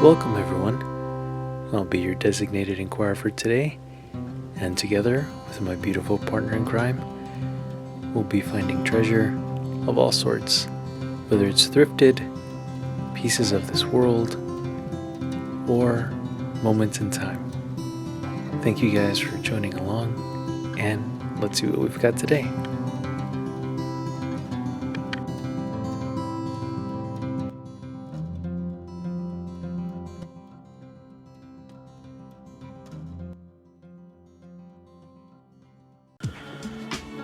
Welcome everyone. I'll be your designated inquirer for today, and together with my beautiful partner in crime, we'll be finding treasure of all sorts, whether it's thrifted, pieces of this world, or moments in time. Thank you guys for joining along, and let's see what we've got today.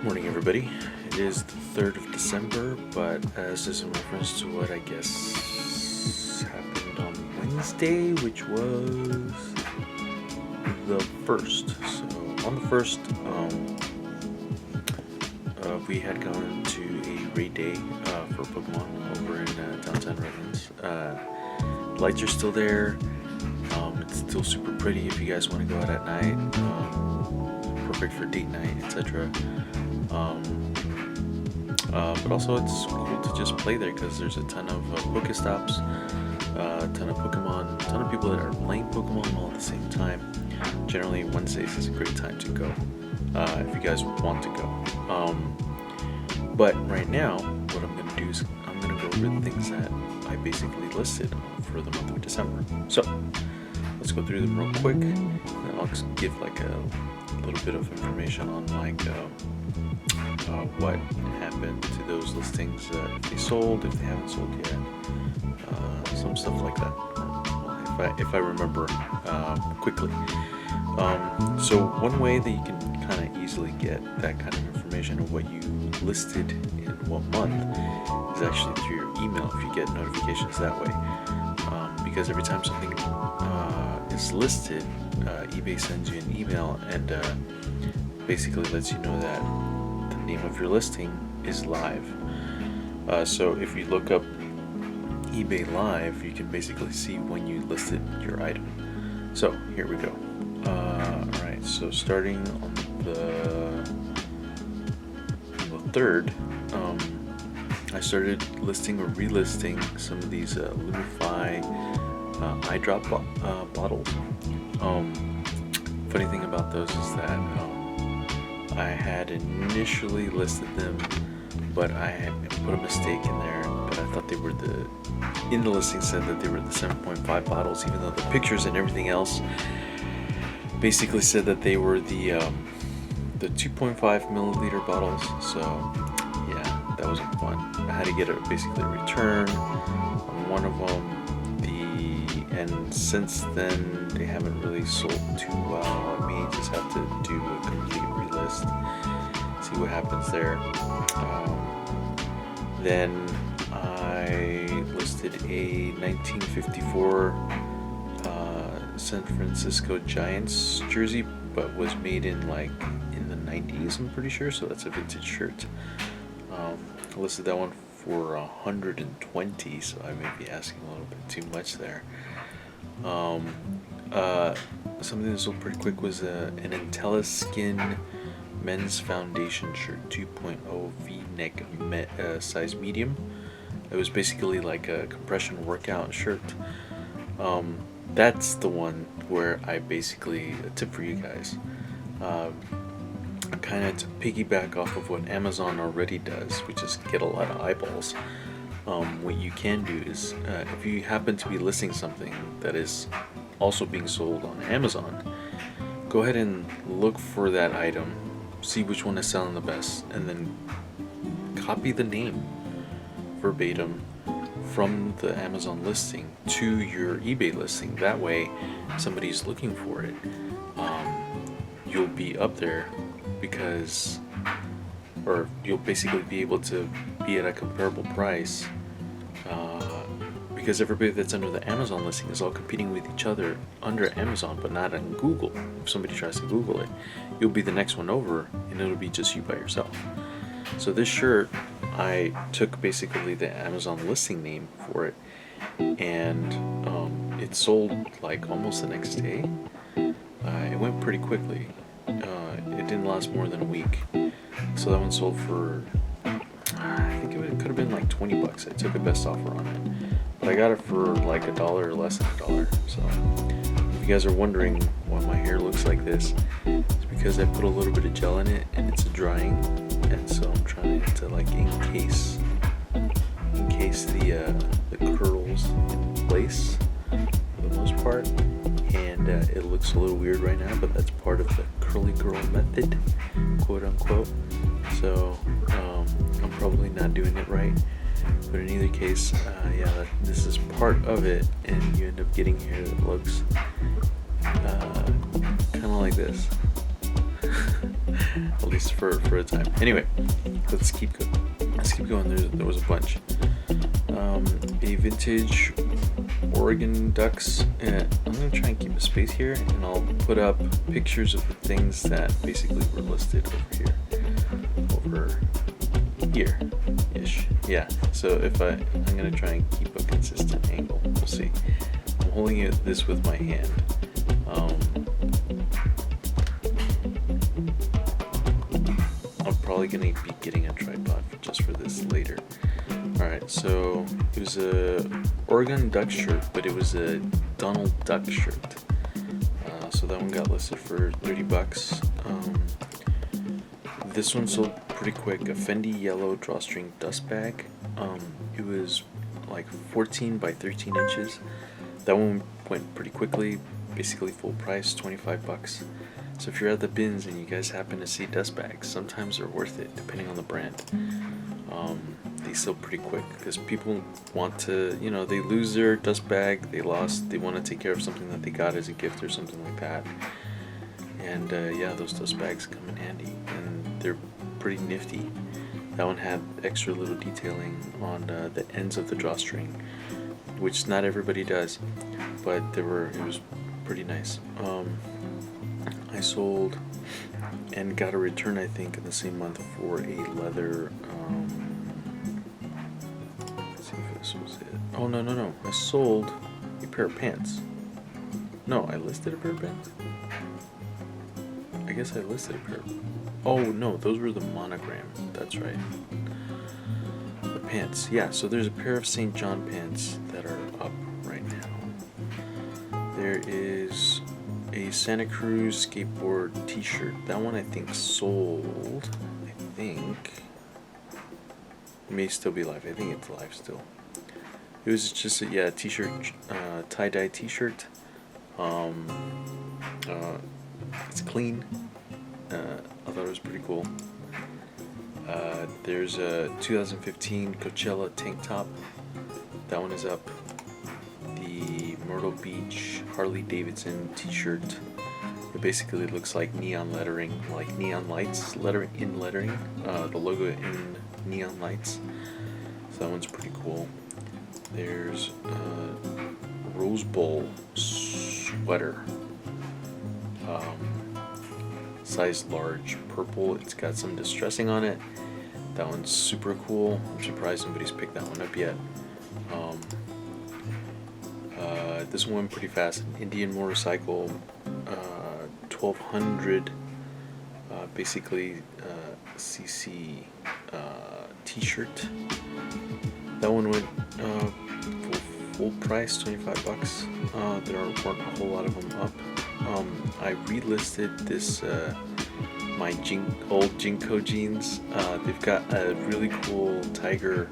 Morning everybody. It is the 3rd of December, but this is in reference to what I guess happened on Wednesday, which was the 1st. So on the 1st, we had gone to a raid day for Pokemon over in downtown Redlands. Lights are still there. It's still super pretty if you guys want to go out at night. Perfect for date night, etc. But also it's cool to just play there because there's a ton of Pokestops, a ton of Pokemon, a ton of people that are playing Pokemon all at the same time. Generally, Wednesdays is a great time to go if you guys want to go. But right now, what I'm going to do is I'm going to go over the things that I basically listed for the month of December. So let's go through them real quick, and I'll give like a little bit of information on like what happened to those listings, if they sold, if they haven't sold yet, some stuff like that, if I remember quickly. So one way that you can kind of easily get that kind of information of what you listed in what month is actually through your email, if you get notifications that way. Because every time something is listed, eBay sends you an email and basically lets you know that the name of your listing is live. So if you look up eBay Live, you can basically see when you listed your item. So here we go. Alright, so starting on the 3rd, I started listing or relisting some of these Lumify eye drop bottles. Funny thing about those is that I had initially listed them, but I had put a mistake in there. But I thought they were in the listing said that they were the 7.5 bottles, even though the pictures and everything else basically said that they were the 2.5 milliliter bottles. So yeah, that wasn't fun. I had to get basically a return on one of them. And since then, they haven't really sold too well. I may just have to do a complete relist, see what happens there. Then I listed a 1954 San Francisco Giants jersey, but was made in the 90s, I'm pretty sure. So that's a vintage shirt. I listed that one for 120, so I may be asking a little bit too much there. Something that sold pretty quick was an Intelliscan men's foundation shirt, 2.0 V-neck size medium. It was basically like a compression workout shirt. That's the one where I basically, a tip for you guys, kind of to piggyback off of what Amazon already does, which is get a lot of eyeballs. What you can do is, if you happen to be listing something that is also being sold on Amazon, go ahead and look for that item, see which one is selling the best, and then copy the name verbatim from the Amazon listing to your eBay listing. That way, if somebody's looking for it, you'll be up there or you'll basically be able to be at a comparable price, because everybody that's under the Amazon listing is all competing with each other under Amazon, but not on Google. If somebody tries to Google it, you'll be the next one over, and it'll be just you by yourself. So this shirt, I took basically the Amazon listing name for it, and it sold like almost the next day. It went pretty quickly. It didn't last more than a week. So that one sold for, I think it could have been like $20. I took a best offer on it. but I got it for like $1 or less than $1. So if you guys are wondering why my hair looks like this, it's because I put a little bit of gel in it and it's drying, and so I'm trying to like encase the curls in place for the most part, and it looks a little weird right now, but that's part of the curly girl method, quote unquote. So I'm probably not doing it right, but in either case, this is part of it, and you end up getting hair that looks kind of like this. At least for a time. Anyway, let's keep going. There was a bunch. A vintage Oregon ducks. I'm gonna try and keep a space here, and I'll put up pictures of the things that basically were listed over here-ish. Yeah. So I'm gonna try and keep a consistent angle. We'll see. I'm holding this with my hand. I'm probably gonna be getting a tripod just for this later. Alright, so it was a Oregon Duck shirt, but it was a Donald Duck shirt. So that one got listed for $30. This one sold pretty quick. A Fendi yellow drawstring dust bag. It was like 14 by 13 inches. That one went pretty quickly. Basically full price, $25. So if you're at the bins and you guys happen to see dust bags, sometimes they're worth it depending on the brand. They sell pretty quick because people want to, they lose their dust bag, they want to take care of something that they got as a gift or something like that. And those dust bags come in handy, and they're pretty nifty. That one had extra little detailing on the ends of the drawstring, which not everybody does, but it was pretty nice. I sold and got a return, I think, in the same month for a leather. Let's see if this was it. Oh, no. I sold a pair of pants. No, I listed a pair of pants? I guess I listed a pair. Oh, no, those were the monogram. That's right. The pants. Yeah, so there's a pair of St. John pants that are up right now. There is a Santa Cruz skateboard t-shirt. That one I think sold. It may still be live. I think it's live still. It was just a t-shirt, tie-dye t-shirt. It's clean. I thought it was pretty cool. There's a 2015 Coachella tank top. That one is up. The Myrtle Beach Harley Davidson t-shirt. It basically looks like neon lettering, like neon lights lettering. The logo in neon lights. So that one's pretty cool. There's a Rose Bowl sweater. Size large, purple. It's got some distressing on it. That one's super cool. I'm surprised nobody's picked that one up yet. This one went pretty fast. An Indian motorcycle, 1200, basically CC t-shirt. That one went full price, $25. There weren't a whole lot of them up. I relisted this my old Jinko jeans. They've got a really cool tiger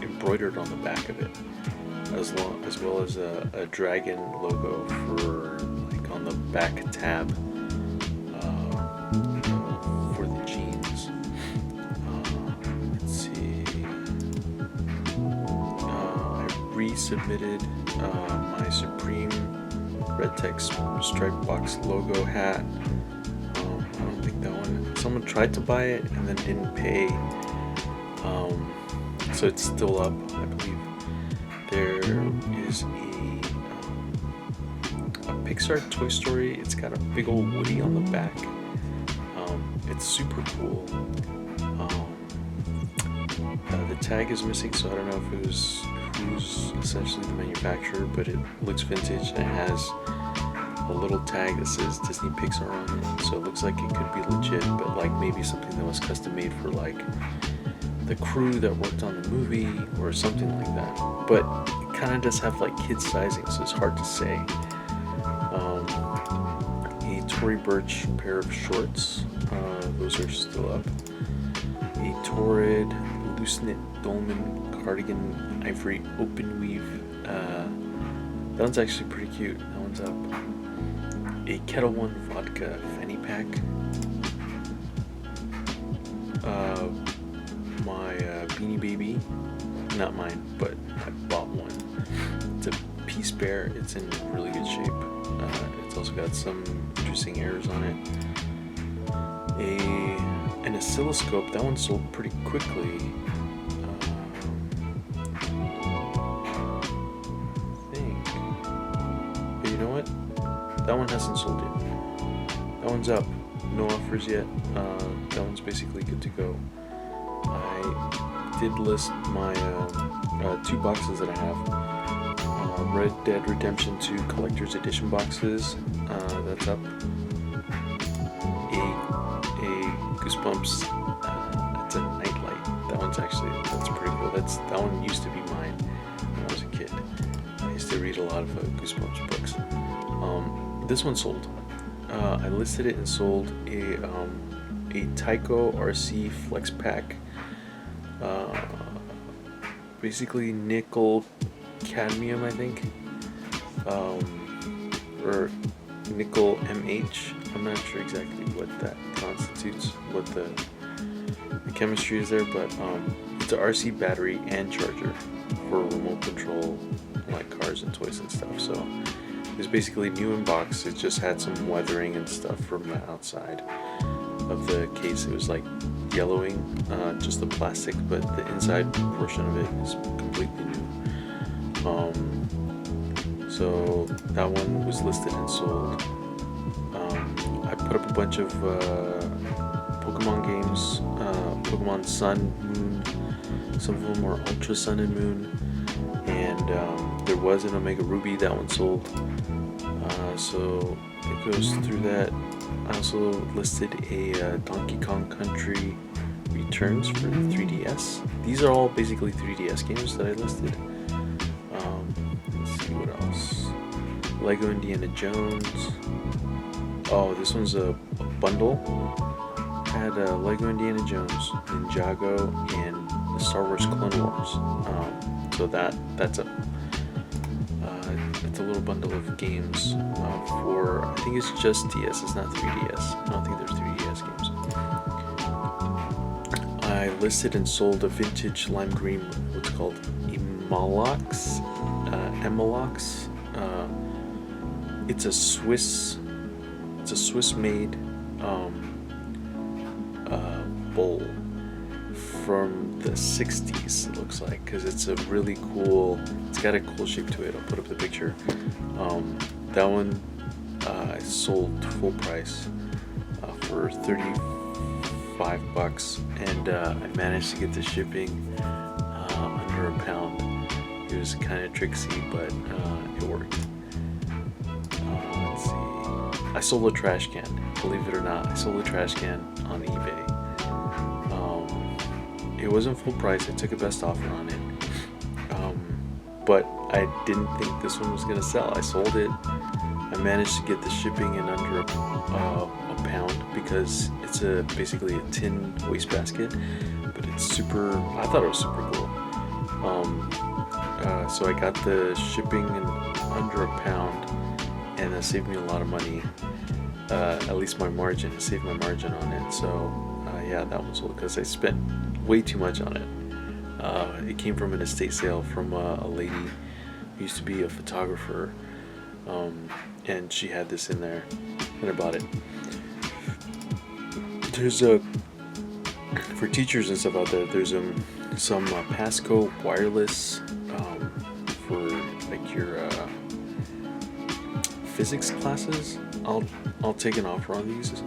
embroidered on the back of it, as well as a dragon logo for like on the back tab for the jeans. Let's see. I resubmitted my Supreme Red Text Stripe Box logo hat. I don't think that one. Someone tried to buy it and then didn't pay. So it's still up, I believe. There is a Pixar Toy Story. It's got a big old Woody on the back. It's super cool. The tag is missing, so I don't know if it was who's essentially the manufacturer, but it looks vintage and it has a little tag that says Disney Pixar on it, so it looks like it could be legit, but like maybe something that was custom made for like the crew that worked on the movie or something like that. But it kind of does have like kid sizing, so it's hard to say. A Tory Burch pair of shorts, those are still up. A Torrid loose knit dolman cardigan ivory open weave. That one's actually pretty cute. That one's up. A Kettle One vodka fanny pack. My Beanie Baby, not mine, but I bought one. It's a Peace Bear. It's in really good shape. It's also got some interesting errors on it. An oscilloscope. That one sold pretty quickly. I think. But you know what? That one hasn't sold yet. That one's up. No offers yet. That one's basically good to go. I did list my 2 boxes that I have. Red Dead Redemption 2 Collector's Edition boxes. That's up. A Goosebumps. It's a nightlight. That's pretty cool. That one used to be mine when I was a kid. I used to read a lot of Goosebumps books. This one sold. I listed it and sold a Tyco RC Flex Pack. Basically nickel cadmium, I think, or nickel MH. I'm not sure exactly what that constitutes, what the chemistry is there, but it's an RC battery and charger for remote control, like cars and toys and stuff. So it's basically new in box. It just had some weathering and stuff from the outside of the case. It was like yellowing, just the plastic, but the inside portion of it is completely new. So that one was listed and sold. I put up a bunch of Pokemon games, Pokemon Sun, Moon. Some of them were Ultra Sun and Moon, and there was an Omega Ruby. That one sold. So it goes through that. I also listed a Donkey Kong Country Returns for the 3DS. These are all basically 3DS games that I listed. Let's see what else. Lego Indiana Jones. Oh, this one's a bundle. Had Lego Indiana Jones, Ninjago, and the Star Wars Clone Wars. So that's a it's a little bundle of games for, I think it's just DS, it's not 3DS. I don't think there's 3DS games. I listed and sold a vintage lime green, what's called Emalox. It's a Swiss made bowl from the 60s, it looks like, because it's a really cool, it's got a cool shape to it. I'll put up the picture. That one I sold full price for $35, and I managed to get the shipping under a pound. It was kind of tricksy, but it worked. Let's see. I sold a trash can. Believe it or not, I sold a trash can on eBay. It wasn't full price. I took a best offer on it. But I didn't think this one was going to sell. I sold it. I managed to get the shipping in under a pound because it's basically a tin wastebasket. But I thought it was super cool. So I got the shipping in under a pound, and that saved me a lot of money. At least my margin. It saved my margin on it. So yeah, that one sold because I spent way too much on it. It came from an estate sale from a lady who used to be a photographer, and she had this in there, and I bought it. There's for teachers and stuff out there, there's some Pasco wireless for like your physics classes. I'll take an offer on these.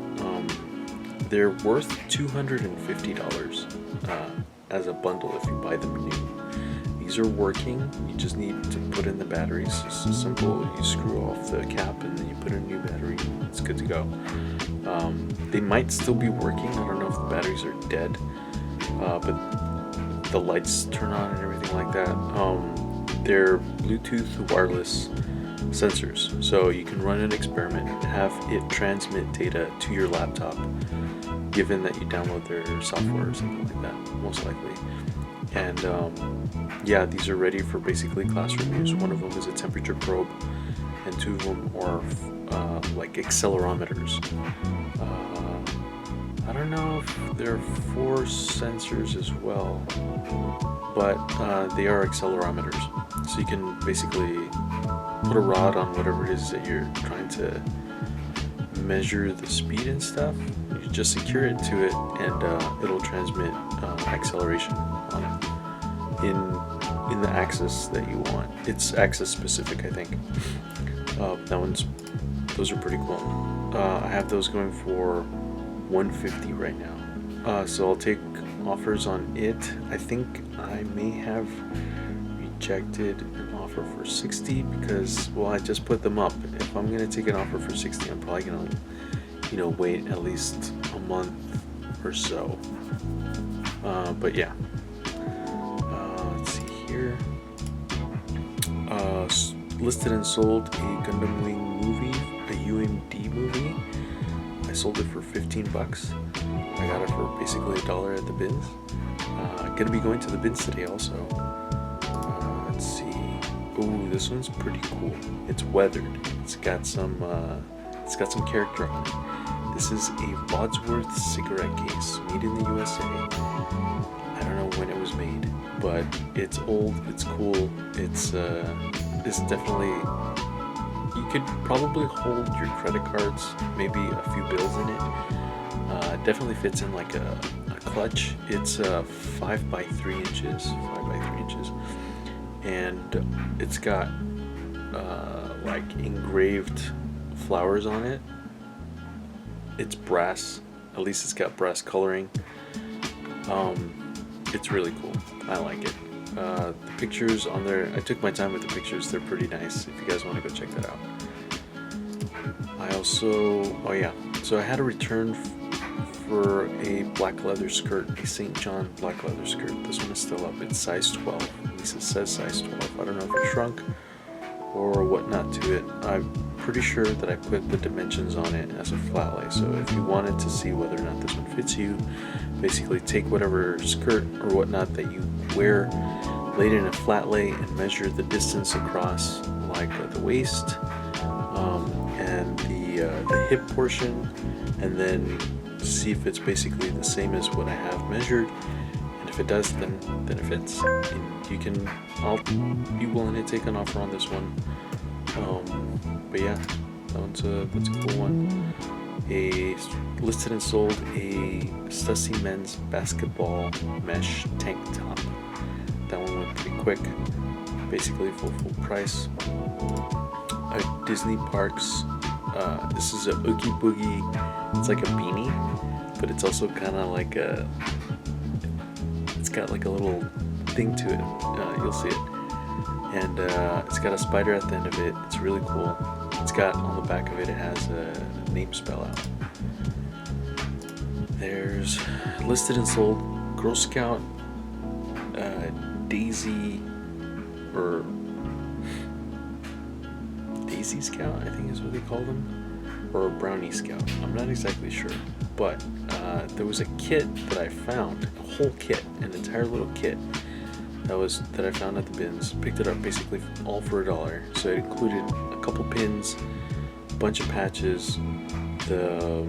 They're worth $250 as a bundle if you buy them new. These are working. You just need to put in the batteries. It's so simple. You screw off the cap and then you put in a new battery. It's good to go. They might still be working. I don't know if the batteries are dead, but the lights turn on and everything like that. They're Bluetooth wireless sensors, so you can run an experiment and have it transmit data to your laptop, given that you download their software or something like that, most likely. And yeah, these are ready for basically classroom use. One of them is a temperature probe, and two of them are like accelerometers. I don't know if there are 4 sensors as well, but they are accelerometers. So you can basically put a rod on whatever it is that you're trying to measure the speed and stuff. You just secure it to it, and it'll transmit acceleration on it in the axis that you want. It's axis specific, I think. Those are pretty cool. I have those going for $150 right now. So I'll take offers on it. I think I may have rejected an offer for $60 because, well, I just put them up. If I'm gonna take an offer for $60, I'm probably gonna, wait at least a month or so. But yeah. Let's see here. Listed and sold a Gundam Wing movie, a UMD movie. I sold it for $15. I got it for basically $1 at the bins. Gonna be going to the bins today also. Let's see. Ooh, this one's pretty cool. It's weathered. It's got some character on it. This is a Bosworth cigarette case made in the USA. I don't know when it was made, but it's old. It's cool. It's definitely. You could probably hold your credit cards, maybe a few bills in it. It definitely fits in like a clutch. It's 5 by 3 inches, and it's got like engraved flowers on it. It's brass, at least it's got brass coloring. It's really cool. I like it. The pictures on there, I took my time with the pictures. They're pretty nice if you guys want to go check that out. I also, so I had a return for a black leather skirt, a St. John black leather skirt. This one is still up. It's size 12. At least it says size 12. I don't know if it shrunk or whatnot to it. I'm pretty sure that I put the dimensions on it as a flat lay. So if you wanted to see whether or not this one fits you, basically take whatever skirt or whatnot that you wear, lay it in a flat lay, and measure the distance across, like the waist and the hip portion, and then see if it's basically the same as what I have measured. And if it does, then it fits. And I'll be willing to take an offer on this one. But yeah, that's a cool one. A listed and sold a Stussy men's basketball mesh tank top. That one went pretty quick, basically full price. A Disney Parks. This is a Oogie Boogie. It's like a beanie, but it's also kind of like it's got like a little thing to it. You'll see it. And it's got a spider at the end of it. It's really cool. It's got on the back of it, it has a name spell out. There's listed and sold Girl Scout Daisy Scout, I think is what they call them, or Brownie Scout. I'm not exactly sure, but there was a kit that I found, a whole kit, an entire little kit that I found at the bins. Picked it up basically all for $1. So it included a couple pins, a bunch of patches, the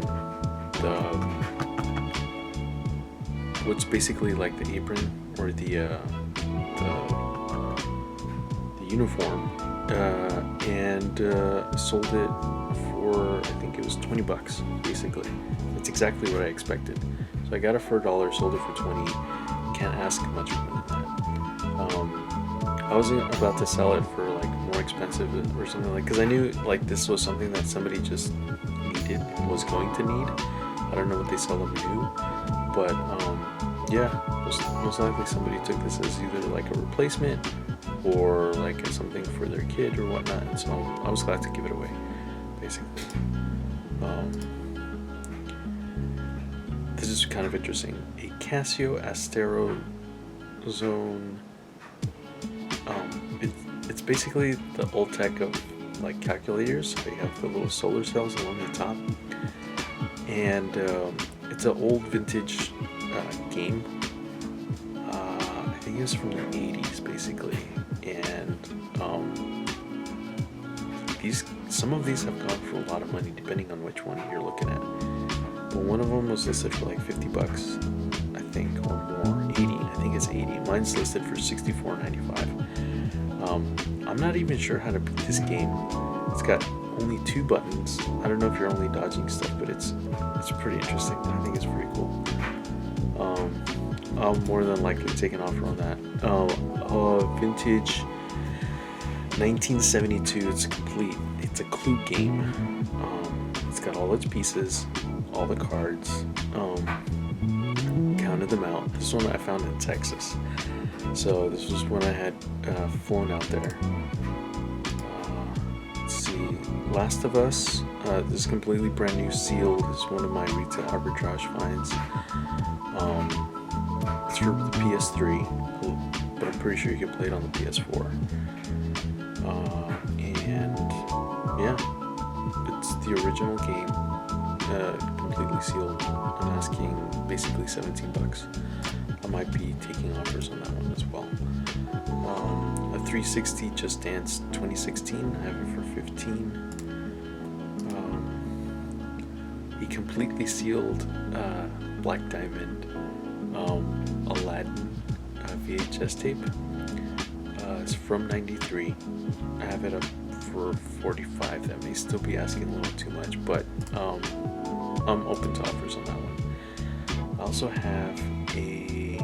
what's basically like the apron or the uniform, and sold it for, I think it was $20 basically. That's exactly what I expected. So I got it for $1, sold it for $20. Can't ask much more than that. I wasn't about to sell it for like more expensive or something, like, because I knew like this was something that somebody just was going to need. I don't know what they seldom do, but yeah, most likely somebody took this as either like a replacement or like something for their kid or whatnot, and so I was glad to give it away, basically. This is kind of interesting. A Casio Astero AutoZone. It's basically the old tech of like calculators. So you have the little solar cells along the top, and it's an old vintage game. I think it was from the 80s basically, and some of these have gone for a lot of money depending on which one you're looking at. But one of them was listed for like $50, I think, or more. 80, I think it's 80. Mine's listed for $64.95. I'm not even sure how to beat this game. It's got only 2 buttons. I don't know if you're only dodging stuff, but it's pretty interesting. I think it's pretty cool. I'll more than likely take an offer on that. Vintage 1972. It's complete. It's a clue game. It's got all its pieces, all the cards. Counted them out. This one I found in Texas. So this was when I had flown out there. Let's see. Last of Us. This is completely brand new, sealed. It's one of my retail arbitrage finds. It's for the PS3, but I'm pretty sure you can play it on the PS4. And yeah, it's the original game, completely sealed. I'm asking basically $17. I might be taking offers on that one as well. A 360 Just Dance 2016, I have it for $15. A completely sealed Black Diamond Aladdin VHS tape. It's from '93. I have it up for $45. That may still be asking a little too much, but I'm open to offers on that one. I also have a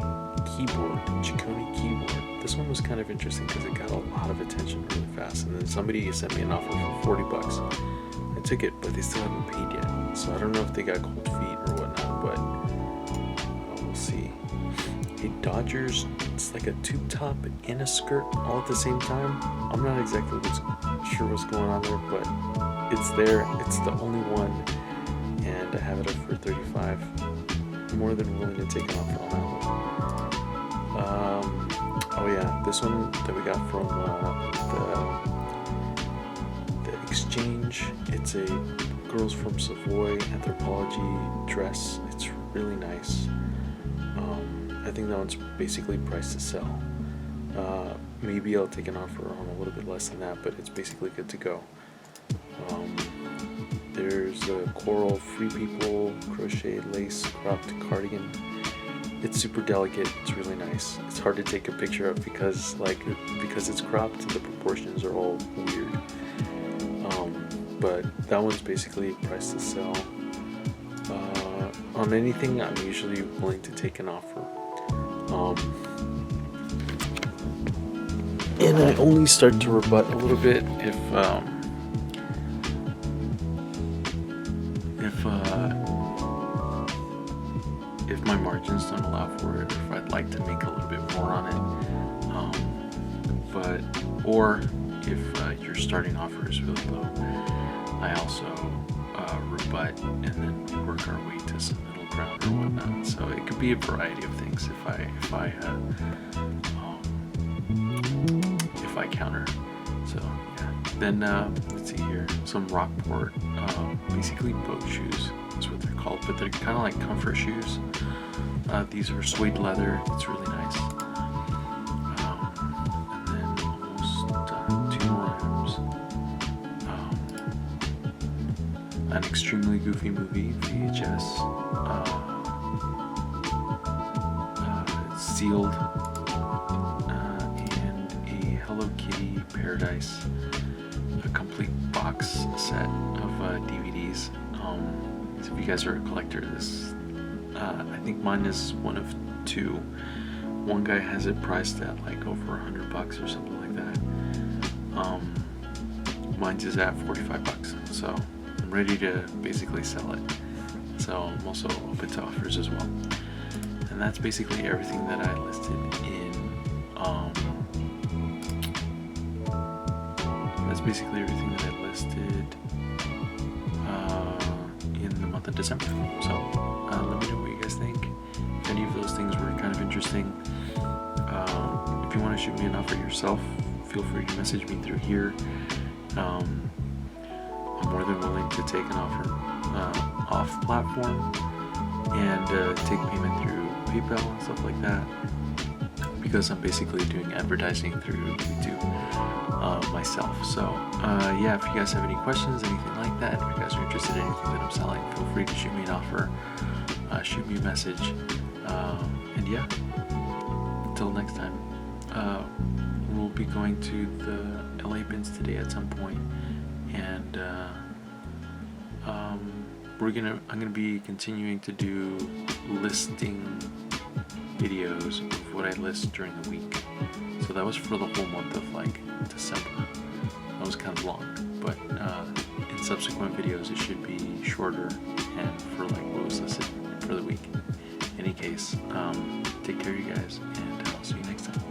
keyboard, Chicone keyboard. This one was kind of interesting because it got a lot of attention really fast, and then somebody sent me an offer for $40. I took it, but they still haven't paid yet, so I don't know if they got cold feet or whatnot, but we'll see. A Dodgers, it's like a tube top and a skirt all at the same time. I'm not exactly sure what's going on there, but it's there. It's the only one, and I have it up for $35. More than willing to take an offer on that one. Oh yeah, this one that we got from the exchange. It's a Girls from Savoy anthropology dress. It's really nice. I think that one's basically priced to sell. Maybe I'll take an offer on a little bit less than that, but it's basically good to go. There's a coral Free People crochet lace cropped cardigan. It's super delicate. It's really nice. It's hard to take a picture of because it's cropped, the proportions are all weird. But that one's basically priced to sell. On anything, I'm usually willing to take an offer. And I only start to rebut a little bit if my margins don't allow for it, or if I'd like to make a little bit more on it. Or if your starting offer is really low, I also rebut, and then we work our way to some middle ground or whatnot. So it could be a variety of things if I counter. So yeah. Then let's see here, some Rockport, basically boat shoes. That's what they're called, but they're kind of like comfort shoes. These are suede leather. It's really nice. And then almost 2 more items. An extremely goofy movie VHS. It's sealed. And a Hello Kitty Paradise, a complete box set of DVDs. So if you guys are a collector, this I think mine is one of 2. One guy has it priced at like over $100 or something like that. Mine's is at $45, so I'm ready to basically sell it. So I'm also open to offers as well. And that's basically everything that I listed in in the month of December. So let me know what you guys think. If any of those things were kind of interesting, you want to shoot me an offer yourself, feel free to message me through here. I'm more than willing to take an offer off platform and take payment through PayPal and stuff like that, because I'm basically doing advertising through YouTube myself. So yeah, if you guys have any questions, anything like that, if you guys are interested in anything that I'm selling, feel free to shoot me an offer, shoot me a message, and yeah, until next time, we'll be going to the LA bins today at some point, and I'm gonna be continuing to do listing videos of what I list during the week. So that was for the whole month of like December. That was kind of long, but in subsequent videos it should be shorter and for like what was listed for the week. In any case, take care, you guys, and I'll see you next time.